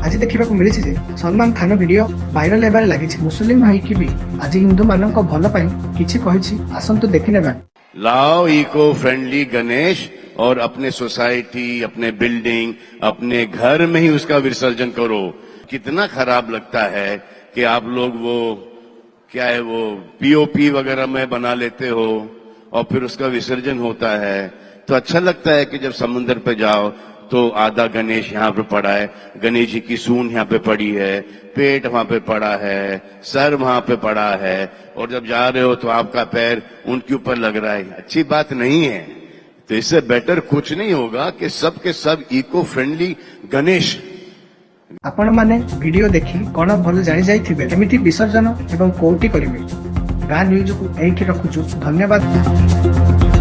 आज देखा मिली Salman Khan video viral होबार लगी। मुस्लिम होइकी भी आज हिंदू मान भल किछि कहिछि, आसंतु देखि नेबा। लाओ इको फ्रेंडली गणेश और अपने सोसाइटी, अपने बिल्डिंग, अपने घर में ही उसका विसर्जन करो। कितना खराब लगता है कि आप लोग वो क्या है वो पीओपी वगैरह में बना लेते हो और फिर उसका विसर्जन होता है। तो अच्छा लगता है कि जब समुद्र पे जाओ तो आधा गणेश यहाँ पे पड़ा है, गणेश जी की सूंड यहाँ पे पड़ी है, पेट वहां पे पड़ा है, सर वहां पे पड़ा है, और जब जा रहे हो तो आपका पैर उनके ऊपर लग रहा है। अच्छी बात नहीं है। तो इससे बेटर कुछ नहीं होगा कि सब के सब इको फ्रेंडली गणेश। आपण माने वीडियो देखि कोन भल जानि जाइथिबे एमिति विसर्जन एवं कोउटी करिवे। गां न्यूज को एही रखुछु। धन्यवाद।